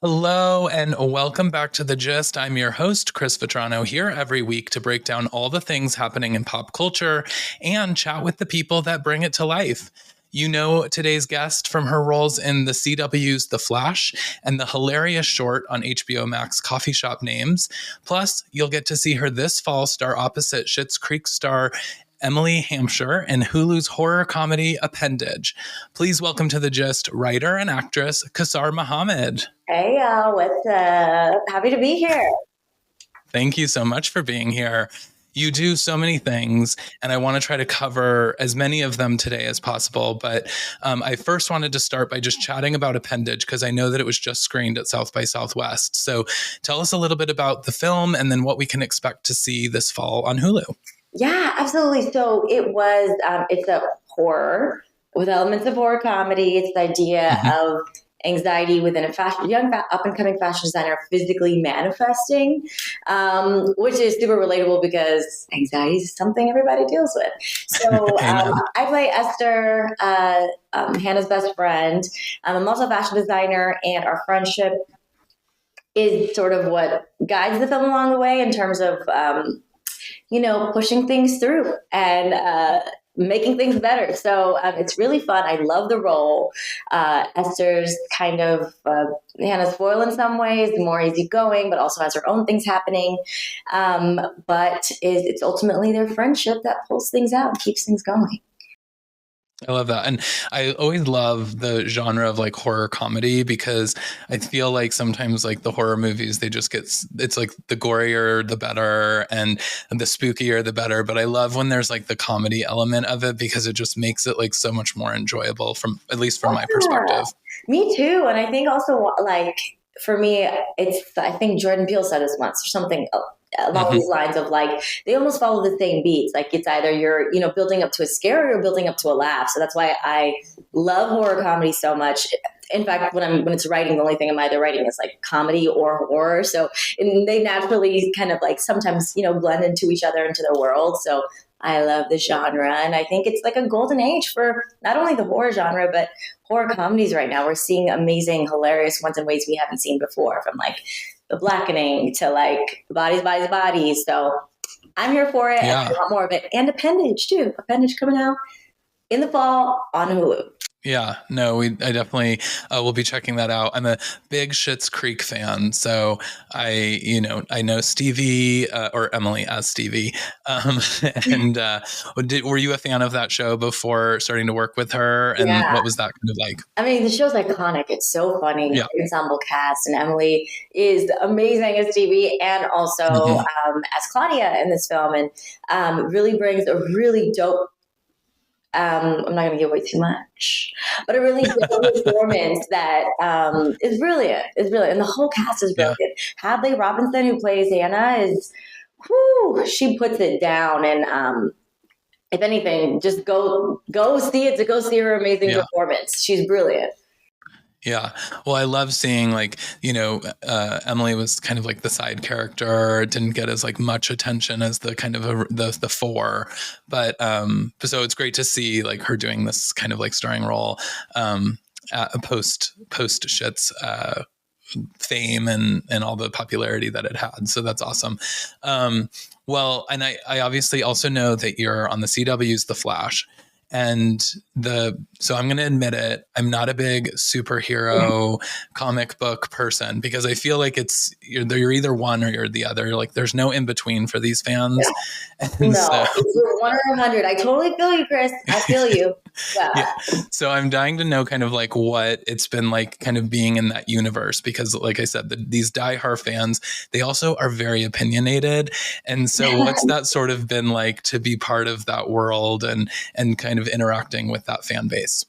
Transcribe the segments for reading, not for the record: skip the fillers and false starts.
Hello and welcome back to The Gist. I'm your host, Chris Vetrano, here every week to break down all the things happening in pop culture and chat with the people that bring it to life. You know today's guest from her roles in the CW's The Flash and the hilarious short on HBO Max Coffee Shop Names. Plus, you'll get to see her this fall star opposite Schitt's Creek star Emily Hampshire in Hulu's horror comedy Appendage. Please welcome to The Gist writer and actress Kausar Mohammed. Hey y'all, what's up? Happy to be here. Thank you so much for being here. You do so many things, and I want to try to cover as many of them today as possible. But I first wanted to start by just chatting about Appendage, because I know that it was just screened at South by Southwest. So tell us a little bit about the film and then what we can expect to see this fall on Hulu. Yeah, absolutely. So it's a horror with elements of horror comedy. It's the idea of anxiety within a young up-and-coming fashion designer physically manifesting, which is super relatable because anxiety is something everybody deals with. So I play Esther, Hannah's best friend. I'm also a fashion designer, and our friendship is sort of what guides the film along the way in terms of pushing things through and making things better. So it's really fun. I love the role. Esther's kind of Hannah's foil in some ways, more easygoing, but also has her own things happening. But it's ultimately their friendship that pulls things out and keeps things going. I love that. And I always love the genre of like horror comedy, because I feel like sometimes like the horror movies, it's like the gorier, the better, and the spookier, the better. But I love when there's like the comedy element of it, because it just makes it like so much more enjoyable at least from my perspective. Me too. And I think also like for me, I think Jordan Peele said this once or something along these lines of like, they almost follow the same beats. Like it's either you're, building up to a scare or building up to a laugh. So that's why I love horror comedy so much. In fact, when it's writing, the only thing I'm either writing is like comedy or horror. So they naturally kind of like sometimes, blend into each other, into their world. So I love the genre. And I think it's like a golden age for not only the horror genre, but horror comedies right now. We're seeing amazing, hilarious ones in ways we haven't seen before, from like The Blackening to like Bodies. So I'm here for it. Yeah. And I want more of it. And Appendage too. Appendage coming out in the fall on Hulu. Yeah, no, I definitely will be checking that out. I'm a big Schitt's Creek fan, so I know Stevie or Emily as Stevie. And were you a fan of that show before starting to work with her? And what was that kind of like? I mean, the show's iconic. It's so funny. Yeah. Ensemble cast, and Emily is amazing as Stevie and also as Claudia in this film, and really brings a really dope. I'm not going to give away too much, but a really good performance that is brilliant. It's brilliant. And the whole cast is brilliant. Yeah. Hadley Robinson, who plays Hannah, she puts it down. And if anything, just go see it to go see her amazing performance. She's brilliant. Yeah. Well, I love seeing like, Emily was kind of like the side character, didn't get as like much attention as the kind of the four, but so it's great to see like her doing this kind of like starring role post Schitt's fame and all the popularity that it had. So that's awesome. Well, and I obviously also know that you're on the CW's The Flash. And so I'm going to admit it, I'm not a big superhero comic book person, because I feel like you're either one or you're the other. Like there's no in between for these fans. Yeah. It's 1 or 100. I totally feel you, Chris. I feel you. Yeah. So I'm dying to know kind of like what it's been like kind of being in that universe, because like I said, these diehard fans, they also are very opinionated. And so what's that sort of been like to be part of that world and kind of interacting with that fan base?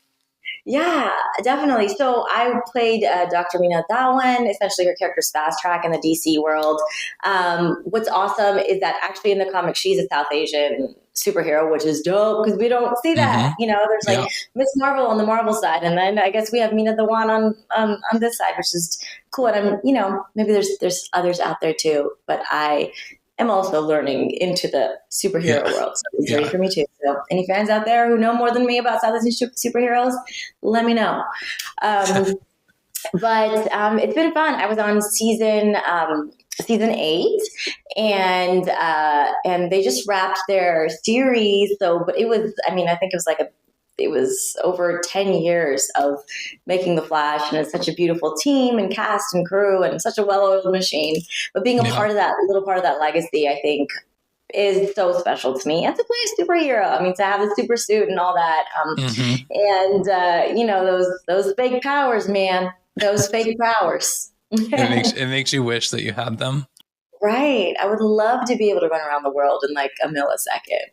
Yeah, definitely. So I played Dr. Meena Dhawan, essentially her character's fast track in the DC world. What's awesome is that actually in the comic, she's a South Asian superhero, which is dope because we don't see that. There's like Miss Marvel on the Marvel side, and then I guess we have Meena Dhawan on this side, which is cool. And I'm maybe there's others out there too, but I am also learning into the superhero world. So it's great for me too. So any fans out there who know more than me about South Asian superheroes, let me know. But it's been fun. I was on season 8, and they just wrapped their series. So, but it was, I mean, I think it was like it was over 10 years of making The Flash, and it's such a beautiful team and cast and crew and such a well-oiled machine. But being a part of that, little part of that legacy, I think is so special to me. And to play a superhero, I mean, to have the super suit and all that, and you know, those fake powers, man, those fake powers. It makes you wish that you had them. Right. I would love to be able to run around the world in like a millisecond.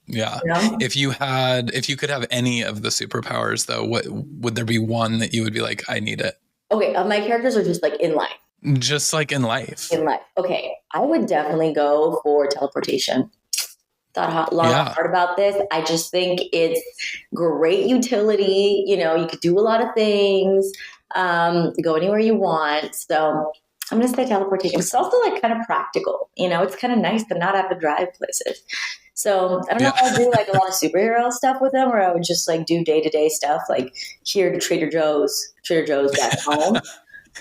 Yeah. You know? If you could have any of the superpowers though, what would there be one that you would be like, I need it? Okay. Of my characters, or just like in life? Just like in life. In life. Okay. I would definitely go for teleportation. Thought long and hard about this. I just think it's great utility. You know, you could do a lot of things, go anywhere you want. So I'm going to say teleportation. It's also like kind of practical. You know, it's kind of nice to not have to drive places. So I don't know if I'll do like a lot of superhero stuff with them, or I would just like do day-to-day stuff, like here to Trader Joe's back home.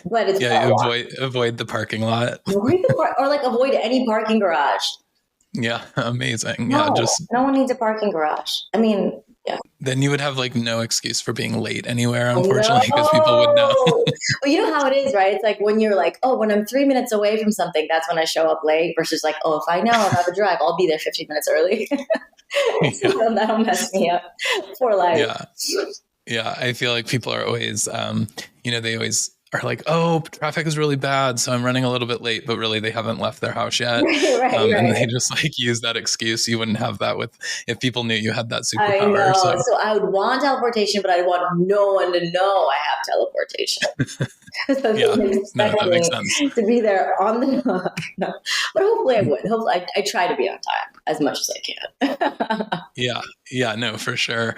But it's avoid the parking lot. Or like avoid any parking garage. Yeah, amazing. No, yeah, just no one needs a parking garage. I mean, yeah. Then you would have like no excuse for being late anywhere, unfortunately, because people would know. Well, you know how it is, right? It's like when you're like, oh, when I'm 3 minutes away from something, that's when I show up late, versus like, oh, if I know I'll have a drive, I'll be there 15 minutes early. So that'll mess me up for life. Yeah. I feel like people are always, they always are like, oh, traffic is really bad, so I'm running a little bit late, but really they haven't left their house yet. Right. And they just like use that excuse. You wouldn't have that if people knew you had that superpower. I know. So I would want teleportation, but I want no one to know I have teleportation. So that makes sense. To be there on the no. But hopefully I would. Hopefully I try to be on time as much as I can. Yeah, no, for sure.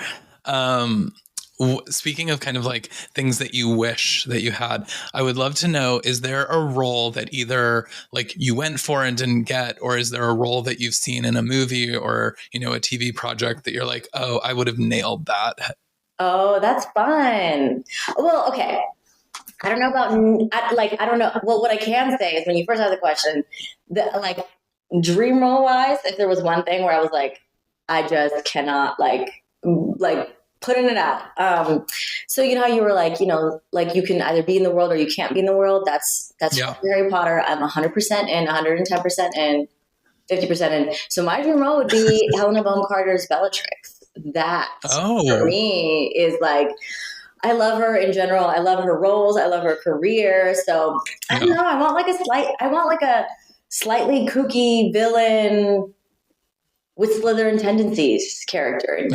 Speaking of kind of like things that you wish that you had, I would love to know, is there a role that either like you went for and didn't get, or is there a role that you've seen in a movie or, a TV project that you're like, oh, I would have nailed that? Oh, that's fun. Well, okay. I don't know about, I don't know. Well, what I can say is when you first asked the question, like dream role wise, if there was one thing where I was like, I just cannot like putting it out. So you know how you were like, like you can either be in the world or you can't be in the world. That's Harry Potter. I'm 100% in, 110% in, 50% in. So my dream role would be Helena Bonham Carter's Bellatrix. That for me is like, I love her in general. I love her roles. I love her career. So I don't know. I want like a slightly kooky villain with Slytherin tendencies character.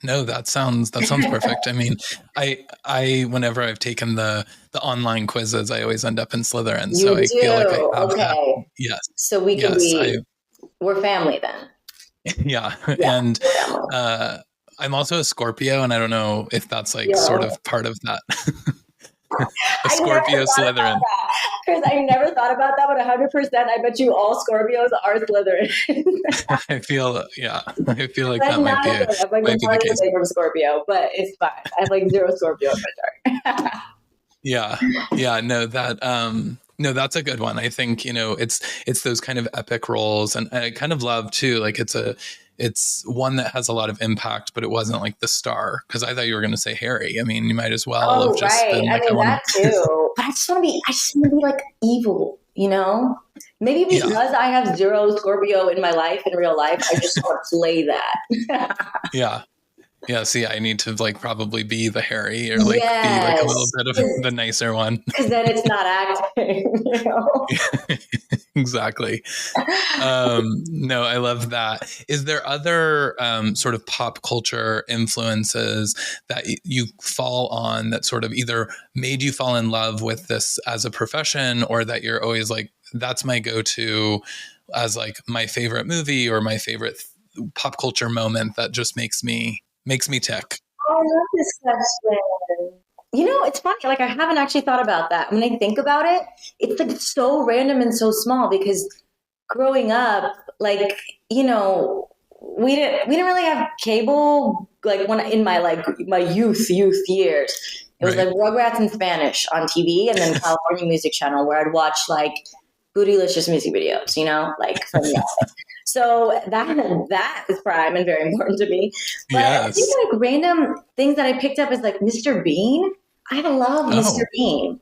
No, that sounds perfect. I mean, I whenever I've taken the online quizzes, I always end up in Slytherin. So I feel like I have that. Yes. So we can we're family then. Yeah. And I'm also a Scorpio, and I don't know if that's like sort of part of that. A Scorpio Slytherin. Chris, I never thought about that, but 100%, I bet you all Scorpios are Slytherin. I feel like that might be the case. I'm from Scorpio, but it's fine. I have like 0 Scorpio in my chart. No, that's a good one. I think, it's those kind of epic roles, and I kind of love too, like it's one that has a lot of impact, but it wasn't like the star, because I thought you were going to say Harry. I mean, you might as well have just been like, that too. But I just want to be like evil, Maybe because I have 0 Scorpio in my life, in real life, I just want to play that. Yeah, see, I need to like probably be the Harry, or like be like a little bit of the nicer one. Because then it's not acting, Exactly. No, I love that. Is there other sort of pop culture influences that you fall on that sort of either made you fall in love with this as a profession, or that you're always like, that's my go-to as like my favorite movie or my favorite pop culture moment that just makes me tick? I love this question. It's funny. Like, I haven't actually thought about that. When I think about it, it's like so random and so small, because growing up, like, we didn't really have cable. Like when in my youth years, It was Right. like Rugrats in Spanish on TV, and then California Music Channel, where I'd watch like bootylicious music videos, like from the office. So that is prime and very important to me. But I think Yes. like random things that I picked up is like Mr. Bean. I love Mr. Oh, Bean.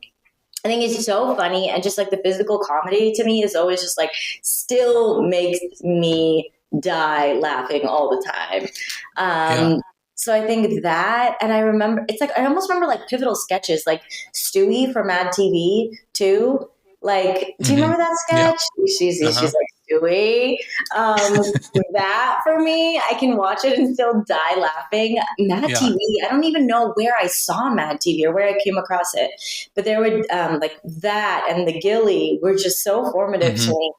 I think it's so funny, and just like the physical comedy to me is always just like still makes me die laughing all the time. yeah. So I think that, and I remember it's like I almost remember like pivotal sketches, like Stewie from Mad TV too. Like, do you Hmm. remember that Yeah. sketch? She's Uh-huh. like Stewie. That for me, I can watch it and still die laughing. Mad Yeah. TV. I don't even know where I saw Mad TV or where I came across it, but there would like that and the Gilly were just so formative to Hmm. me.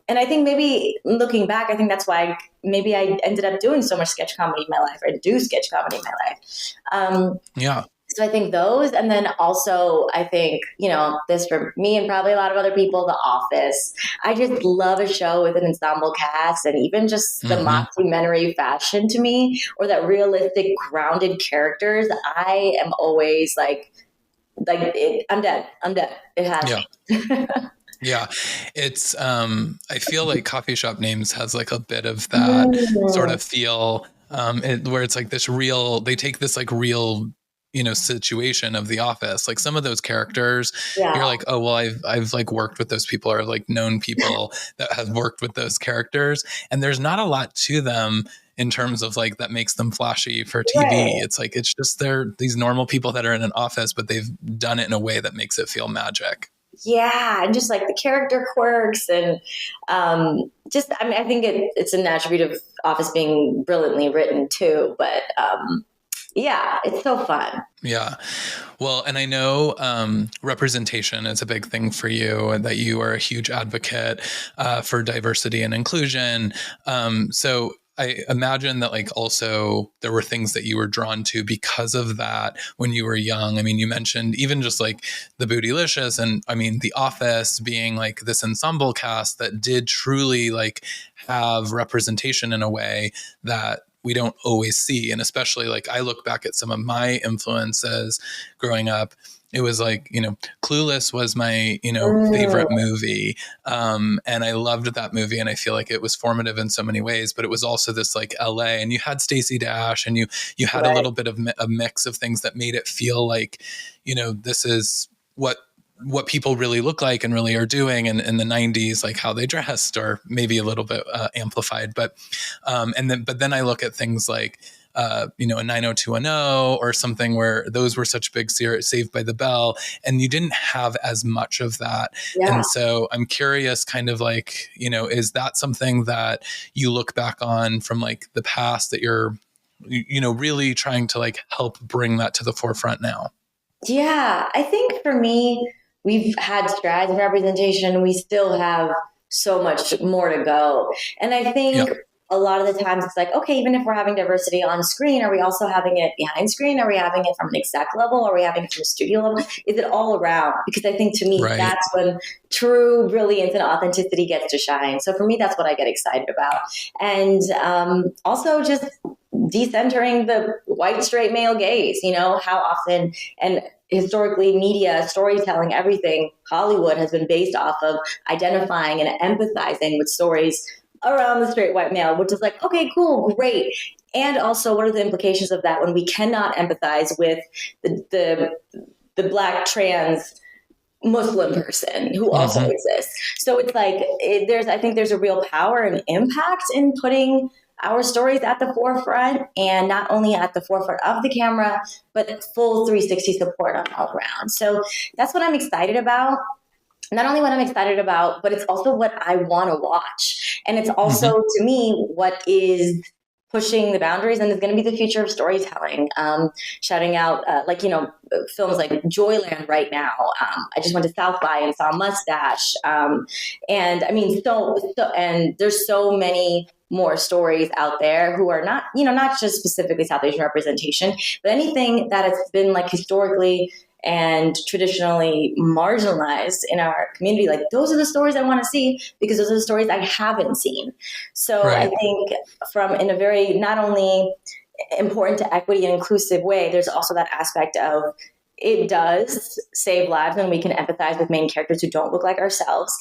And I think maybe looking back, I think that's why maybe I ended up doing so much sketch comedy in my life, or do sketch comedy in my life. Yeah. So I think those, and then also I think, this for me and probably a lot of other people, The Office. I just love a show with an ensemble cast, and even just the Hmm. mockumentary fashion to me, or that realistic, grounded characters. I am always like I'm dead. I'm dead. It has Yeah. me. Yeah. It's I feel like Coffee Shop Names has like a bit of that sort Mm, of feel, where it's like this real, they take this like real, situation of The Office. Like some of those characters, yeah. you're like, oh well, I've like worked with those people, or like known people that have worked with those characters, and there's not a lot to them in terms of like that makes them flashy for TV. Right. It's like it's just they're these normal people that are in an office, but they've done it in a way that makes it feel magic. Yeah, and just like the character quirks, and just I mean, I think it's an attribute of Office being brilliantly written too. But yeah, it's so fun. Yeah. Well, and I know representation is a big thing for you, and that you are a huge advocate for diversity and inclusion. So I imagine that like also there were things that you were drawn to because of that when you were young. I mean, you mentioned even just like the Bootylicious, and I mean The Office being like this ensemble cast that did truly like have representation in a way that we don't always see. And especially like I look back at some of my influences growing up, it was like, Clueless was my, favorite Mm, movie. And I loved that movie. And I feel like it was formative in so many ways, but it was also this like LA, and you had Stacey Dash, and you had a right. little bit of a mix of things that made it feel like, this is what people really look like and really are doing. And in the 90s, like how they dressed, or maybe a little bit amplified, but then I look at things like a 90210 or something, where those were such big Saved by the Bell, and you didn't have as much of that. Yeah. And so I'm curious, kind of like, is that something that you look back on from like the past that you're, really trying to like help bring that to the forefront now? Yeah, I think for me, we've had strides in representation. We still have so much more to go. And I Yeah. think a lot of the times it's like, okay, even if we're having diversity on screen, are we also having it behind screen? Are we having it from an exec level? Are we having it from a studio level? Is it all around? Because I think to me, Right. that's when true brilliance and authenticity gets to shine. So for me, that's what I get excited about. And also just decentering the white straight male gaze, how often and historically media, storytelling, everything, Hollywood has been based off of identifying and empathizing with stories around the straight white male, which is like, okay, cool, great. And also, what are the implications of that when we cannot empathize with the black trans Muslim person who also Hmm. exists? So it's like I think there's a real power and impact in putting our stories at the forefront, and not only at the forefront of the camera, but full 360 support on all around. So that's what I'm excited about. Not only what I'm excited about, but it's also what I want to watch. And it's also, Hmm. to me, what is pushing the boundaries and is going to be the future of storytelling. Shouting out, films like Joyland right now. I just went to South by and saw Mustache. And I mean, and there's so many more stories out there who are not, not just specifically South Asian representation, but anything that has been like historically and traditionally marginalized in our community. Like those are the stories I want to see, because those are the stories I haven't seen. So I Right. think from in a very, not only important to equity and inclusive way, there's also that aspect of it does save lives when we can empathize with main characters who don't look like ourselves.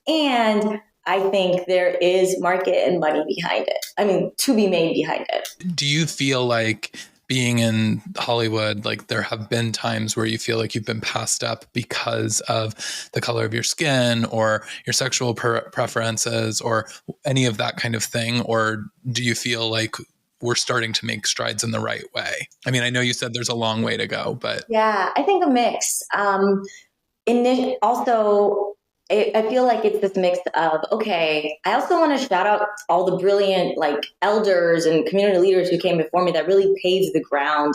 And I think there is market and money behind it. I mean, to be made behind it. Do you feel like being in Hollywood, like there have been times where you feel like you've been passed up because of the color of your skin or your sexual preferences or any of that kind of thing? Or do you feel like we're starting to make strides in the right way? I mean, I know you said there's a long way to go, but. Yeah, I think a mix. Also, I feel like it's this mix of, okay, I also want to shout out all the brilliant like elders and community leaders who came before me that really paved the ground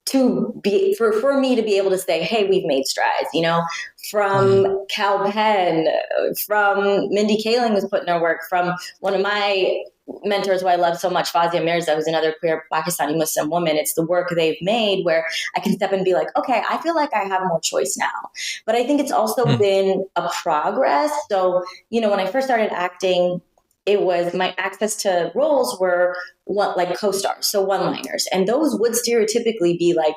to be for me to be able to say, hey, we've made strides, from Cal Penn, from Mindy Kaling was putting her work, from one of my mentors who I love so much, Fazia Mirza, who's another queer Pakistani Muslim woman. It's the work they've made where I can step and be like, okay, I feel like I have more choice now. But I think it's also been a progress. So, when I first started acting, it was my access to roles were like co-stars, so one-liners. And those would stereotypically be like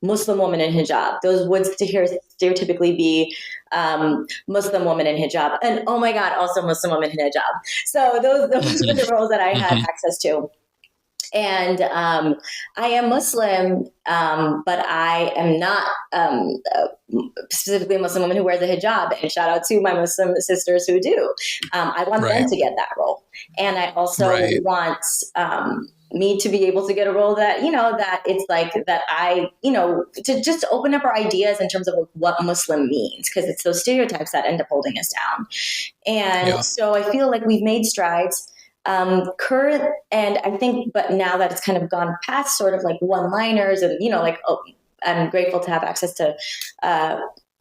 Muslim woman in hijab. Those would stereotypically be Muslim woman in hijab. And oh my God, also Muslim woman in hijab. So those were the roles that I had access to. And I am Muslim, but I am not specifically a Muslim woman who wears a hijab. And shout out to my Muslim sisters who do. I want them to get that role. And I also want me to be able to get a role that, that it's like that I, to just open up our ideas in terms of what Muslim means, because it's those stereotypes that end up holding us down. And so I feel like we've made strides. Current, and I think, but now that it's kind of gone past sort of like one-liners and, I'm grateful to have access to,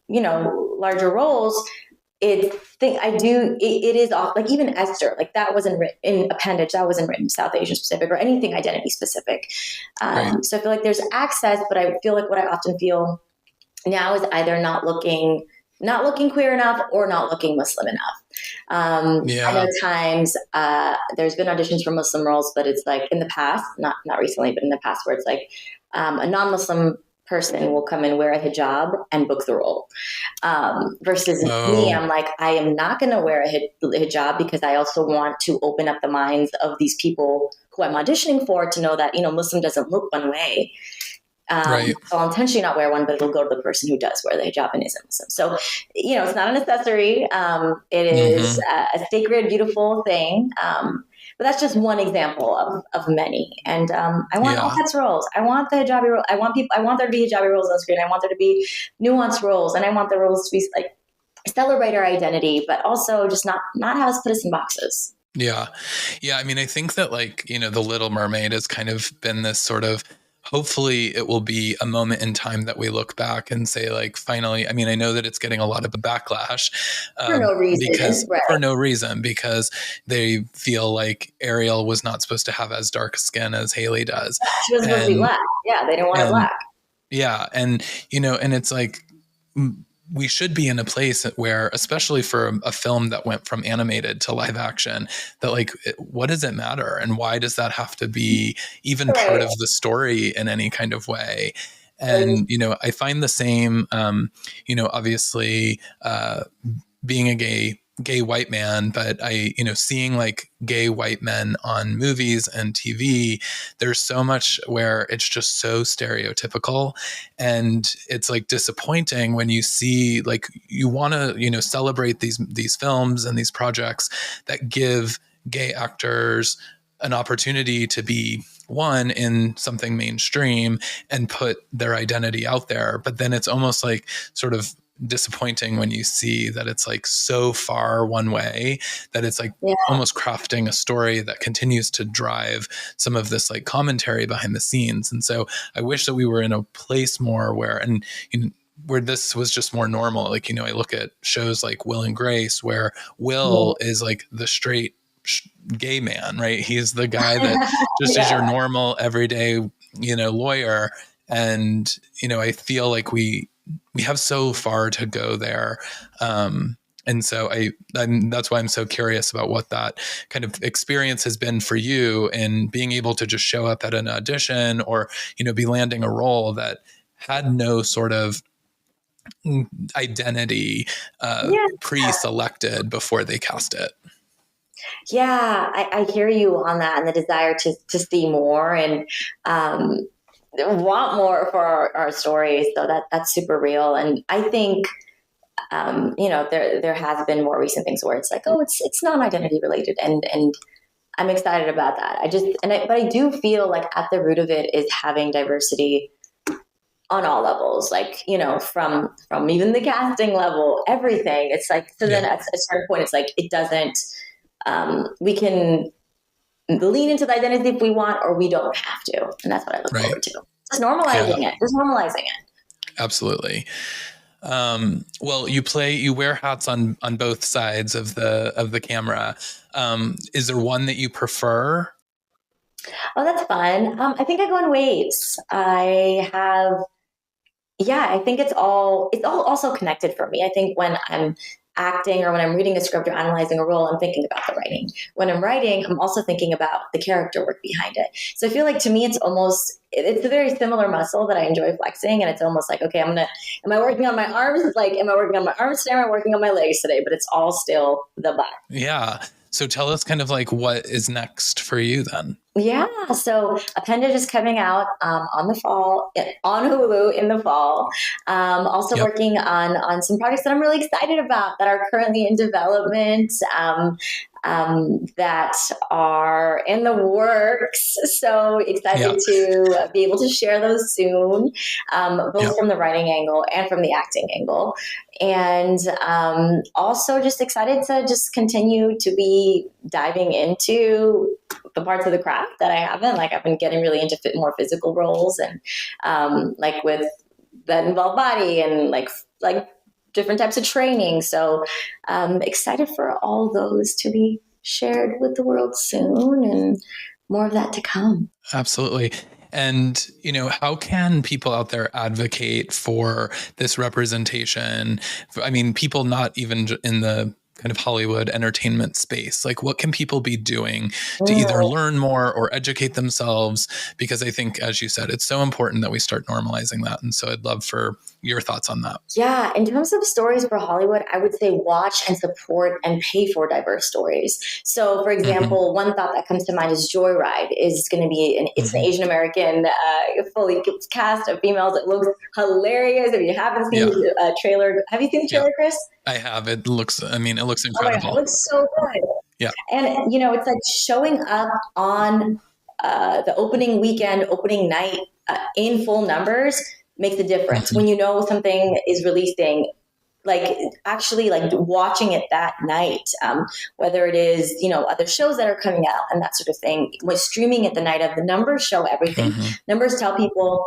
larger roles. It is off, like even Esther, like that wasn't written in Appendage, that wasn't written South Asian specific or anything identity specific. So I feel like there's access, but I feel like what I often feel now is either not looking queer enough or not looking Muslim enough. I know times there's been auditions for Muslim roles, but it's like in the past, not recently, but in the past where it's like a non-Muslim person will come and wear a hijab and book the role. Versus me, I'm like, I am not going to wear a hijab because I also want to open up the minds of these people who I'm auditioning for to know that, Muslim doesn't look one way. So I'll intentionally not wear one, but it'll go to the person who does wear the hijab and isn't Muslim. So, it's not an accessory. It is a sacred, beautiful thing. But that's just one example of many. And I want all kinds of roles. I want the hijabi role. I want there to be hijabi roles on screen. I want there to be nuanced roles. And I want the roles to be like celebrate our identity, but also just not have us put us in boxes. Yeah. Yeah. I mean, I think that The Little Mermaid has kind of been this sort of, hopefully it will be a moment in time that we look back and say finally, I mean, I know that it's getting a lot of the backlash for no reason, because they feel like Ariel was not supposed to have as dark skin as Haley does. She was supposed to be black. Yeah. They didn't want her black. Yeah. And, and it's like, we should be in a place where, especially for a film that went from animated to live action, that what does it matter? And why does that have to be even part of the story in any kind of way? And, I find the same, obviously being a gay white man, but seeing gay white men on movies and TV, there's so much where it's just so stereotypical, and it's disappointing when you see you want to celebrate these films and these projects that give gay actors an opportunity to be one in something mainstream and put their identity out there, but then it's almost sort of disappointing when you see that it's so far one way that it's almost crafting a story that continues to drive some of this commentary behind the scenes. And so I wish that we were in a place more where this was just more normal. I look at shows like Will and Grace, where Will is the straight gay man, right? He's the guy that just is your normal everyday lawyer. And I feel like we have so far to go there. And so that's why I'm so curious about what that kind of experience has been for you in being able to just show up at an audition or, be landing a role that had no sort of identity Yeah. pre-selected before they cast it. Yeah, I hear you on that, and the desire to see more and want more for our stories. So that's super real. And I think there has been more recent things where it's like, oh, it's non-identity related, and I'm excited about that. But I do feel like at the root of it is having diversity on all levels, like, from even the casting level, everything. It's like, so then at a certain point, it's like, it doesn't, we can lean into the identity if we want, or we don't have to. And that's what I look forward to. Just normalizing it. Absolutely. Well, you wear hats on both sides of the camera. Is there one that you prefer? Oh, that's fun. I think I go in waves. I think it's all also connected for me. I think when I'm acting or when I'm reading a script or analyzing a role, I'm thinking about the writing. When I'm writing, I'm also thinking about the character work behind it. So I feel like to me, it's a very similar muscle that I enjoy flexing. And it's almost like, okay, am I working on my arms? It's like, am I working on my arms today? Am I working on my legs today? But it's all still the butt. Yeah. So tell us kind of like what is next for you then. Yeah, so Appendage is coming out on Hulu in the fall. Also working on some projects that I'm really excited about that are currently in development, that are in the works. So excited to be able to share those soon, both from the writing angle and from the acting angle. And also just excited to just continue to be diving into the parts of the craft that I haven't. Like, I've been getting really into more physical roles, and like with that involve body and like different types of training. So excited for all those to be shared with the world soon, and more of that to come. Absolutely. And, how can people out there advocate for this representation? I mean, people not even in the kind of Hollywood entertainment space, like what can people be doing to either learn more or educate themselves? Because I think, as you said, it's so important that we start normalizing that. And so I'd love for your thoughts on that. Yeah. In terms of stories for Hollywood, I would say watch and support and pay for diverse stories. So for example, one thought that comes to mind is Joyride is going to be an Asian American, fully cast of females. It looks hilarious. If you haven't seen the trailer, have you seen the trailer, Chris? I have. It looks incredible. Oh my God, it looks so good. Yeah. And, it's like showing up on the opening night in full numbers makes a difference. When you know something is releasing, like actually like watching it that night, whether it is, other shows that are coming out and that sort of thing. When streaming it the night of, the numbers show everything. Numbers tell people,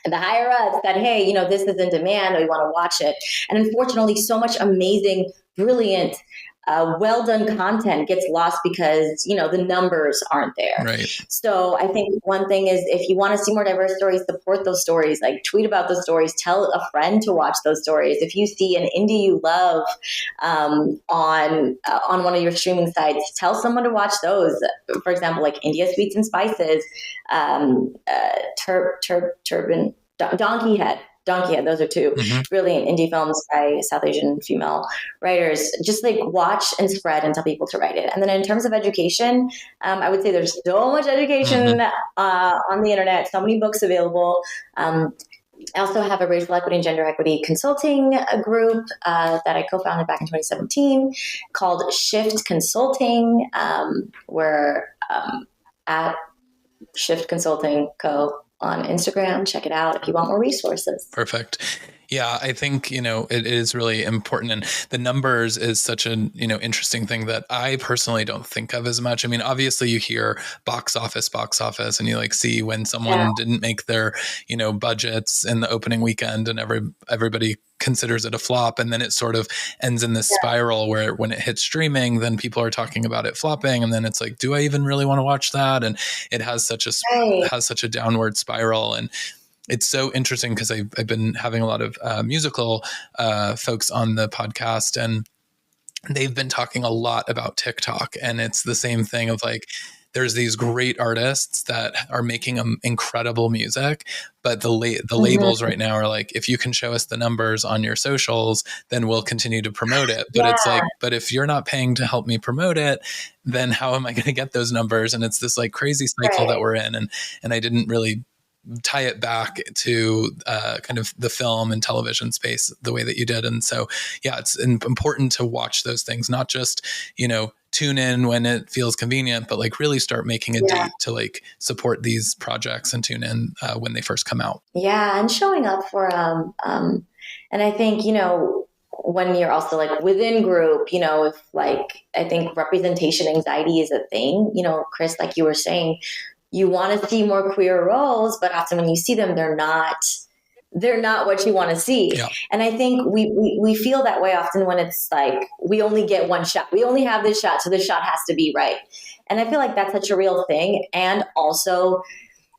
the higher ups, that, hey, this is in demand, we want to watch it. And unfortunately, so much amazing, brilliant, well done content gets lost because, the numbers aren't there. Right. So I think one thing is, if you want to see more diverse stories, support those stories, like tweet about those stories, tell a friend to watch those stories. If you see an indie you love on one of your streaming sites, tell someone to watch those. For example, like India Sweets and Spices, Turban, Donkey Head, those are two brilliant indie films by South Asian female writers. Just like watch and spread and tell people to write it. And then in terms of education, I would say there's so much education on the internet, so many books available. I also have a racial equity and gender equity consulting group that I co-founded back in 2017 called Schitt Consulting. We're at Schitt Consulting Co. on Instagram. Check it out if you want more resources. Perfect. Yeah, I think, it is really important. And the numbers is such an, interesting thing that I personally don't think of as much. I mean, obviously you hear box office, and you like see when someone didn't make their, budgets in the opening weekend and everybody considers it a flop. And then it sort of ends in this spiral where when it hits streaming, then people are talking about it flopping. And then it's like, do I even really want to watch that? And it has such a downward spiral. And it's so interesting because I've been having a lot of musical folks on the podcast, and they've been talking a lot about TikTok, and it's the same thing of like, there's these great artists that are making incredible music, but the labels right now are like, if you can show us the numbers on your socials, then we'll continue to promote it. But it's like, but if you're not paying to help me promote it, then how am I going to get those numbers? And it's this like crazy cycle that we're in. And I didn't really tie it back to kind of the film and television space the way that you did. And so, yeah, it's important to watch those things, not just, tune in when it feels convenient, but like really start making a date to like support these projects and tune in when they first come out. Yeah. And showing up for, and I think, when you're also like within group, if like, I think representation anxiety is a thing, Chris, like you were saying, you want to see more queer roles, but often when you see them, they're not what you want to see. Yeah. And I think we feel that way often when it's like, we only get one shot. We only have this shot. So this shot has to be right. And I feel like that's such a real thing. And also,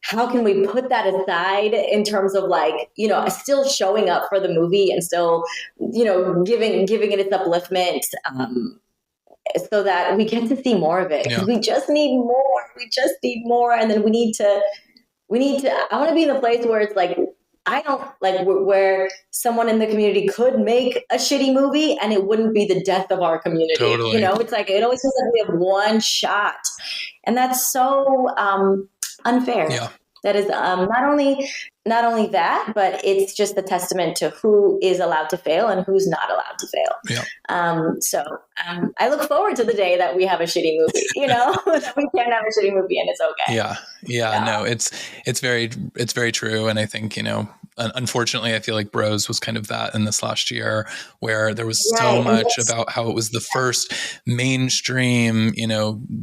how can we put that aside in terms of like, still showing up for the movie and still, giving it its upliftment, so that we get to see more of it. Yeah. We just need more. And then we need to, I want to be in a place where it's like, I don't like where someone in the community could make a shitty movie and it wouldn't be the death of our community. Totally. It's like, it always feels like we have one shot, and that's so unfair. Yeah. That is not only that, but it's just a testament to who is allowed to fail and who's not allowed to fail. Yeah. So I look forward to the day that we have a shitty movie, that we can have a shitty movie and it's okay. Yeah. No, it's very true. And I think, unfortunately, I feel like Bros was kind of that in this last year, where there was so much about how it was the first mainstream,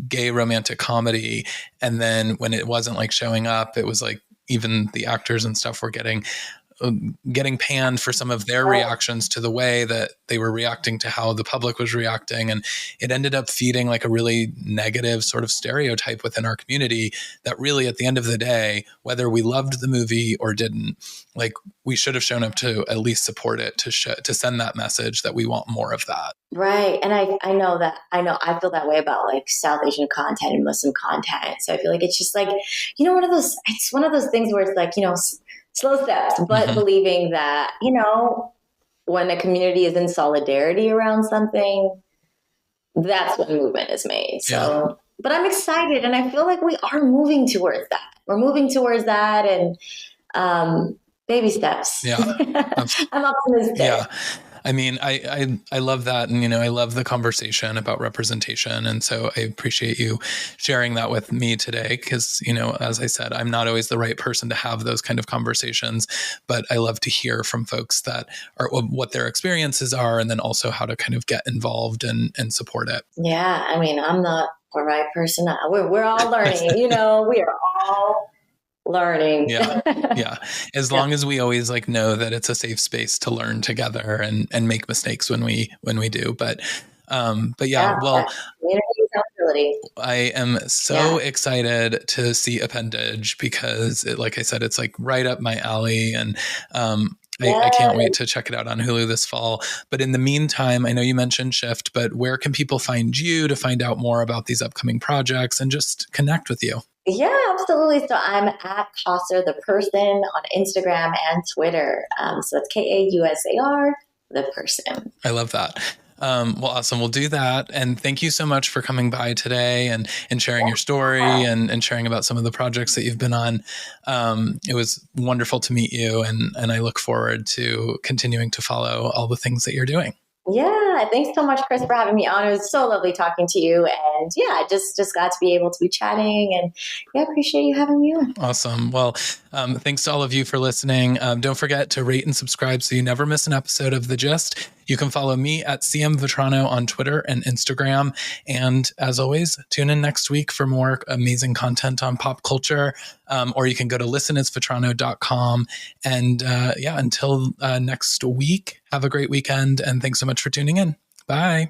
gay romantic comedy. And then when it wasn't like showing up, it was like, even the actors and stuff were getting panned for some of their reactions to the way that they were reacting to how the public was reacting. And it ended up feeding like a really negative sort of stereotype within our community that really at the end of the day, whether we loved the movie or didn't, like we should have shown up to at least support it, to send that message that we want more of that. Right. And I feel that way about like South Asian content and Muslim content. So I feel like it's just like, it's one of those things where it's like, slow steps, but believing that, when a community is in solidarity around something, that's when movement is made. So, but I'm excited and I feel like we are moving towards that. We're moving towards that and baby steps. Yeah. I'm optimistic. Yeah. I mean, I love that. And, I love the conversation about representation. And so I appreciate you sharing that with me today. Cause, as I said, I'm not always the right person to have those kind of conversations, but I love to hear from folks that are what their experiences are, and then also how to kind of get involved and support it. Yeah. I mean, I'm not the right person. We're all learning, we are all learning. Yeah. As long as we always like know that it's a safe space to learn together and make mistakes when we do. But yeah, well, I am so excited to see Appendage because like I said, it's like right up my alley, and I can't wait to check it out on Hulu this fall. But in the meantime, I know you mentioned Shift, but where can people find you to find out more about these upcoming projects and just connect with you? Yeah, absolutely. So I'm at Kausar the Person on Instagram and Twitter. So it's Kausar the Person. I love that. Well, awesome. We'll do that. And thank you so much for coming by today and sharing your story and sharing about some of the projects that you've been on. It was wonderful to meet you, and I look forward to continuing to follow all the things that you're doing. Yeah, thanks so much, Chris, for having me on. It was so lovely talking to you, and just glad to be able to be chatting, and appreciate you having me on. Awesome. Well, thanks to all of you for listening. Don't forget to rate and subscribe so you never miss an episode of The Gist. You can follow me at CM Vetrano on Twitter and Instagram. And as always, tune in next week for more amazing content on pop culture. Or you can go to listenitsvetrano.com. And until next week, have a great weekend. And thanks so much for tuning in. Bye.